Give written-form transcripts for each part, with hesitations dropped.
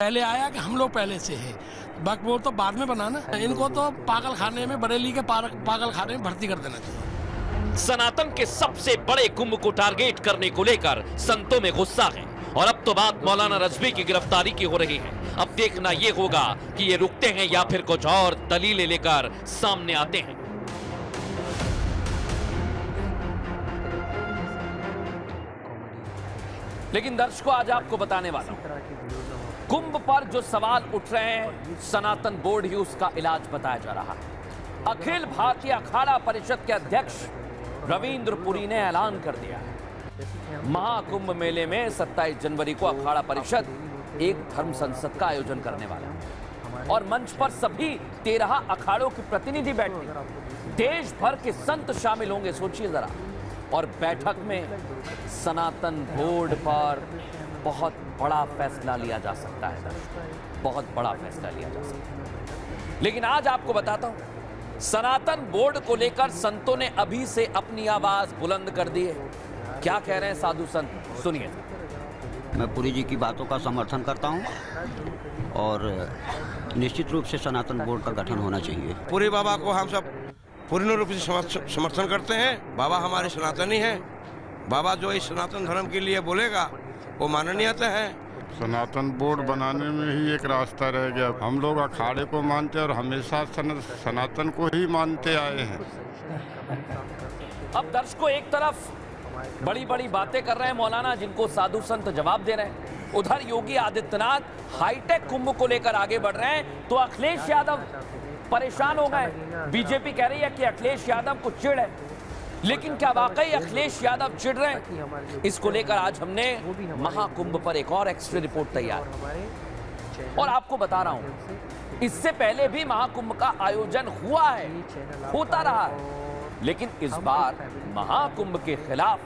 पहले आया कि हम लोग पहले से है, बाकी वो तो बाद में बना ना। इनको तो पागल खाने में, बरेली के पागल खाने में भर्ती कर देना चाहिए। सनातन के सबसे बड़े कुंभ को टारगेट करने को लेकर संतों में गुस्सा है और अब तो बात मौलाना रजवी की गिरफ्तारी की हो रही है। अब देखना ये होगा कि ये रुकते हैं या फिर कुछ और दलीलें लेकर सामने आते हैं। लेकिन दर्शकों, आज आपको बताने वाला हूं, कुंभ पर जो सवाल उठ रहे हैं, सनातन बोर्ड ही उसका इलाज बताया जा रहा है। अखिल भारतीय अखाड़ा परिषद के अध्यक्ष रविंद्र पुरी ने ऐलान कर दिया है, महाकुंभ मेले में 27 जनवरी को अखाड़ा परिषद एक धर्म संसद का आयोजन करने वाला है और मंच पर सभी 13 अखाड़ों के प्रतिनिधि बैठेंगे। देश भर के संत शामिल होंगे, सोचिए जरा। और बैठक में सनातन बोर्ड पर बहुत बड़ा फैसला लिया जा सकता है, बहुत बड़ा फैसला लिया जा सकता है। लेकिन आज आपको बताता हूं, सनातन बोर्ड को लेकर संतों ने अभी से अपनी आवाज बुलंद कर दी है। क्या कह रहे हैं साधु संत, सुनिए। मैं पुरी जी की बातों का समर्थन करता हूं और निश्चित रूप से सनातन बोर्ड का गठन होना चाहिए। पुरी बाबा को हम सब पूर्ण रूप से समर्थन करते हैं। बाबा हमारे सनातनी हैं। बाबा जो इस सनातन धर्म के लिए बोलेगा वो माननीयता है। सनातन बोर्ड बनाने में ही एक रास्ता रह गया। हम लोग अखाड़े को मानते हैं और हमेशा सनातन को ही मानते आए हैं। अब दर्शकों, एक तरफ बड़ी बड़ी बातें कर रहे हैं मौलाना, जिनको साधु संत जवाब दे रहे हैं, उधर योगी आदित्यनाथ हाईटेक कुंभ को लेकर आगे बढ़ रहे हैं, तो अखिलेश यादव परेशान हो गए। बीजेपी कह रही है कि अखिलेश यादव को चिढ़ है, लेकिन क्या वाकई अखिलेश यादव चिढ़ रहे हैं? इसको लेकर आज हमने महाकुंभ पर एक और एक्स्ट्रा रिपोर्ट तैयार, और आपको बता रहा हूं, इससे पहले भी महाकुंभ का आयोजन हुआ है, होता रहा है, लेकिन इस बार महाकुंभ के खिलाफ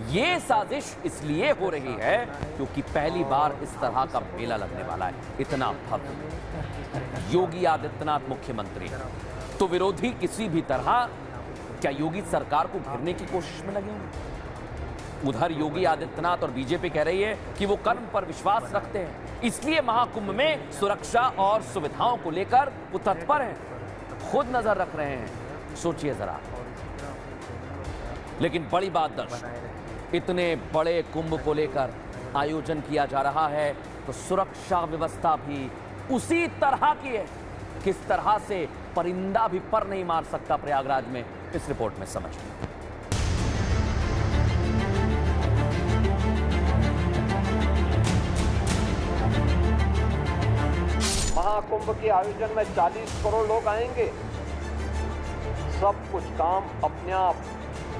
ये साजिश इसलिए हो रही है क्योंकि पहली बार इस तरह का मेला लगने वाला है, इतना भव्य। योगी आदित्यनाथ मुख्यमंत्री, तो विरोधी किसी भी तरह क्या योगी सरकार को घेरने की कोशिश में लगे होंगे? उधर योगी आदित्यनाथ और बीजेपी कह रही है कि वो कर्म पर विश्वास रखते हैं, इसलिए महाकुंभ में सुरक्षा और सुविधाओं को लेकर वो तत्पर हैं, खुद नजर रख रहे हैं। सोचिए जरा। लेकिन बड़ी बात दर्शक, इतने बड़े कुंभ को लेकर आयोजन किया जा रहा है तो सुरक्षा व्यवस्था भी उसी तरह की है। किस तरह से परिंदा भी पर नहीं मार सकता प्रयागराज में, इस रिपोर्ट में समझिए। महाकुंभ के आयोजन में 40 करोड़ लोग आएंगे। सब कुछ काम अपने आप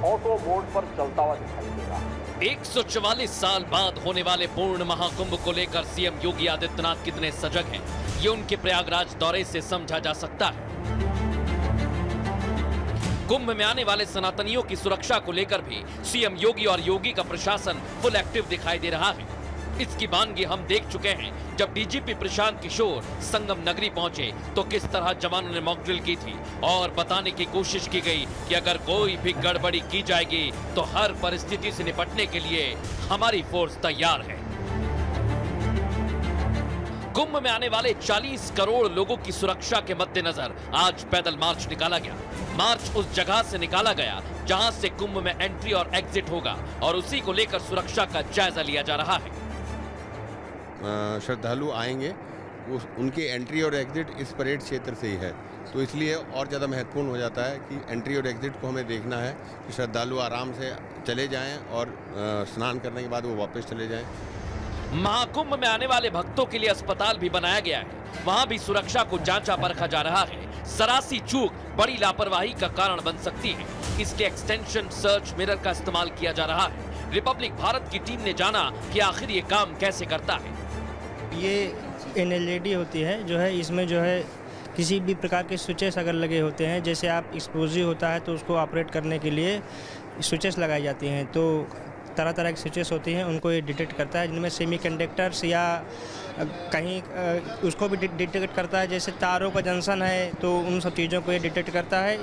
ऑटो मोड पर चलता हुआ दिखाई देगा। 144 साल बाद होने वाले पूर्ण महाकुंभ को लेकर सीएम योगी आदित्यनाथ कितने सजग हैं, ये उनके प्रयागराज दौरे से समझा जा सकता है। कुंभ में आने वाले सनातनियों की सुरक्षा को लेकर भी सीएम योगी और योगी का प्रशासन फुल एक्टिव दिखाई दे रहा है। इसकी वानगी हम देख चुके हैं। जब डीजीपी प्रशांत किशोर संगम नगरी पहुंचे तो किस तरह जवानों ने मॉक ड्रिल की थी और बताने की कोशिश की गई कि अगर कोई भी गड़बड़ी की जाएगी तो हर परिस्थिति से निपटने के लिए हमारी फोर्स तैयार है। कुंभ में आने वाले 40 करोड़ लोगों की सुरक्षा के मद्देनजर आज पैदल मार्च निकाला गया। मार्च उस जगह से निकाला गया जहां से कुंभ में एंट्री और एग्जिट होगा और उसी को लेकर सुरक्षा का जायजा लिया जा रहा है। श्रद्धालु आएंगे, उनकी एंट्री और एग्जिट इस परेड क्षेत्र से ही है, तो इसलिए और ज़्यादा महत्वपूर्ण हो जाता है कि एंट्री और एग्जिट को हमें देखना है कि श्रद्धालु आराम से चले जाएं और स्नान करने के बाद वो वापस चले जाएं। महाकुंभ में आने वाले भक्तों के लिए अस्पताल भी बनाया गया है, वहां भी सुरक्षा को जांचा परखा जा रहा है। सरासी चूक बड़ी लापरवाही का कारण बन सकती है, इसलिए एक्सटेंशन सर्च मिरर का इस्तेमाल किया जा रहा है। रिपब्लिक भारत की टीम ने जाना कि आखिर ये काम कैसे करता है। ये एलईडी होती है, जो है इसमें जो है किसी भी प्रकार के स्विचेस अगर लगे होते हैं, जैसे आप एक्सप्लोजिव होता है तो उसको ऑपरेट करने के लिए स्विचेस लगाई जाती हैं, तो तरह तरह की स्विचेस होती हैं, उनको ये डिटेक्ट करता है, जिनमें सेमीकंडक्टर्स या कहीं उसको भी डिटेक्ट करता है, जैसे तारों का जंक्शन है तो उन सब चीज़ों को ये डिटेक्ट करता है।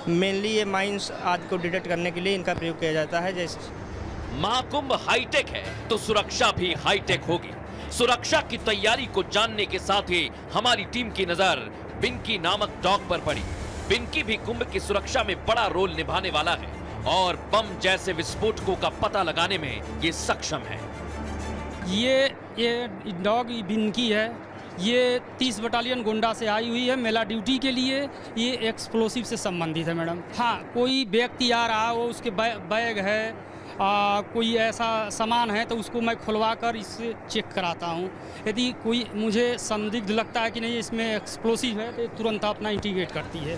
मेनली ये माइंस आदि को डिटेक्ट करने के लिए इनका प्रयोग किया जाता है। जैसे महाकुंभ हाईटेक है तो सुरक्षा भी हाईटेक होगी। सुरक्षा की तैयारी को जानने के साथ ही हमारी टीम की नजर बिनकी नामक डॉग पर पड़ी। बिनकी भी कुंभ की सुरक्षा में बड़ा रोल निभाने वाला है और बम जैसे विस्फोटकों का पता लगाने में ये सक्षम है। ये डॉग बिनकी है। ये 30 बटालियन गोंडा से आई हुई है मेला ड्यूटी के लिए। ये एक्सप्लोसिव से संबंधित है मैडम। हाँ, कोई व्यक्ति आ रहा हो, उसके बैग है, कोई ऐसा सामान है तो उसको मैं खुलवा कर इससे चेक कराता हूँ। यदि कोई मुझे संदिग्ध लगता है कि नहीं इसमें एक्सप्लोसिव है तो तुरंत अपना इंटीग्रेट करती है।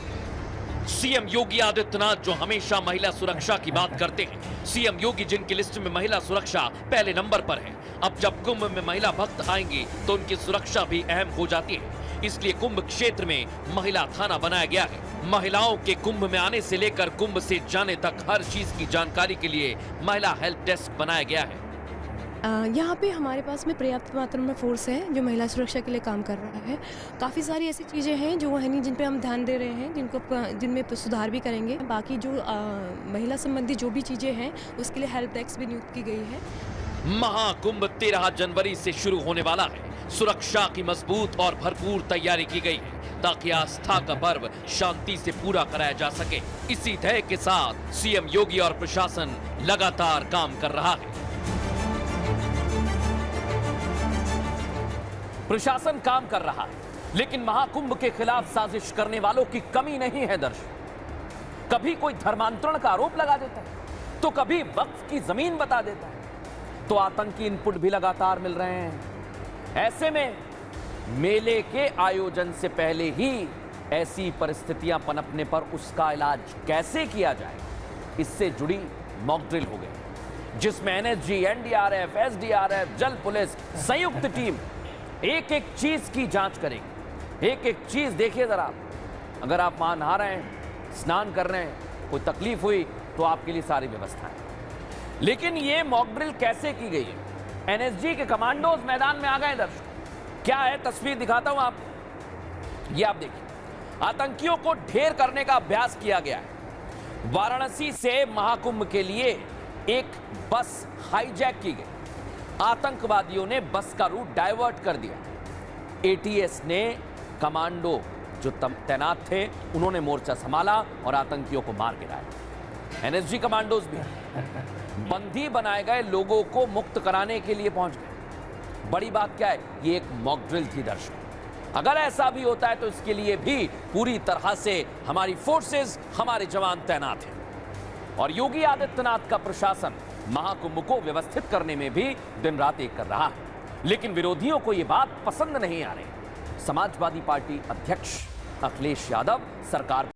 सीएम योगी आदित्यनाथ जो हमेशा महिला सुरक्षा की बात करते हैं, सीएम योगी जिनकी लिस्ट में महिला सुरक्षा पहले नंबर पर है, अब जब कुंभ में महिला भक्त आएंगी तो उनकी सुरक्षा भी अहम हो जाती है। इसलिए कुंभ क्षेत्र में महिला थाना बनाया गया है। महिलाओं के कुंभ में आने से लेकर कुंभ से जाने तक हर चीज की जानकारी के लिए महिला हेल्प डेस्क बनाया गया है। यहाँ पे हमारे पास में पर्याप्त मात्रा में फोर्स है जो महिला सुरक्षा के लिए काम कर रहा है। काफ़ी सारी ऐसी चीज़ें हैं जो है नहीं जिन पे हम ध्यान दे रहे हैं, जिनमें सुधार भी करेंगे। बाकी जो महिला संबंधी जो भी चीज़ें हैं उसके लिए हेल्प डेस्क भी नियुक्त की गई है। महाकुंभ 13 जनवरी से शुरू होने वाला है। सुरक्षा की मजबूत और भरपूर तैयारी की गई है ताकि आस्था का पर्व शांति से पूरा कराया जा सके। इसी ध्येय के साथ सीएम योगी और प्रशासन लगातार काम कर रहा है। प्रशासन काम कर रहा है, लेकिन महाकुंभ के खिलाफ साजिश करने वालों की कमी नहीं है दर्शक। कभी कोई धर्मांतरण का आरोप लगा देता है तो कभी वक्फ की जमीन बता देता है, तो आतंकी इनपुट भी लगातार मिल रहे हैं। ऐसे में मेले के आयोजन से पहले ही ऐसी परिस्थितियां पनपने पर उसका इलाज कैसे किया जाए, इससे जुड़ी मॉक ड्रिल हो गई, जिसमें एनएसजी, एनडीआरएफ, एसडीआरएफ, जल पुलिस संयुक्त टीम एक एक चीज की जांच करेंगे। एक एक चीज देखिए जरा, अगर आप वहां नहा रहे हैं, स्नान कर रहे हैं, कोई तकलीफ हुई तो आपके लिए सारी व्यवस्थाएं। लेकिन ये मॉक ड्रिल कैसे की गई है? एनएसजी के कमांडोज मैदान में आ गए दर्शक। क्या है, तस्वीर दिखाता हूं आपको। ये आप देखिए, आतंकियों को ढेर करने का अभ्यास किया गया है। वाराणसी से महाकुंभ के लिए एक बस हाईजैक की गई। आतंकवादियों ने बस का रूट डाइवर्ट कर दिया। एटीएस ने कमांडो जो तैनात थे उन्होंने मोर्चा संभाला और आतंकियों को मार गिराया। एनएसजी कमांडोज भी बंदी बनाए गए लोगों को मुक्त कराने के लिए पहुंच गए। बड़ी बात क्या है, ये एक मॉक ड्रिल थी दर्शक। अगर ऐसा भी होता है तो इसके लिए भी पूरी तरह से हमारी फोर्सेस, हमारे जवान तैनात हैं। और योगी आदित्यनाथ का प्रशासन महाकुंभ को व्यवस्थित करने में भी दिन रात एक कर रहा है। लेकिन विरोधियों को यह बात पसंद नहीं आ रही। समाजवादी पार्टी अध्यक्ष अखिलेश यादव सरकार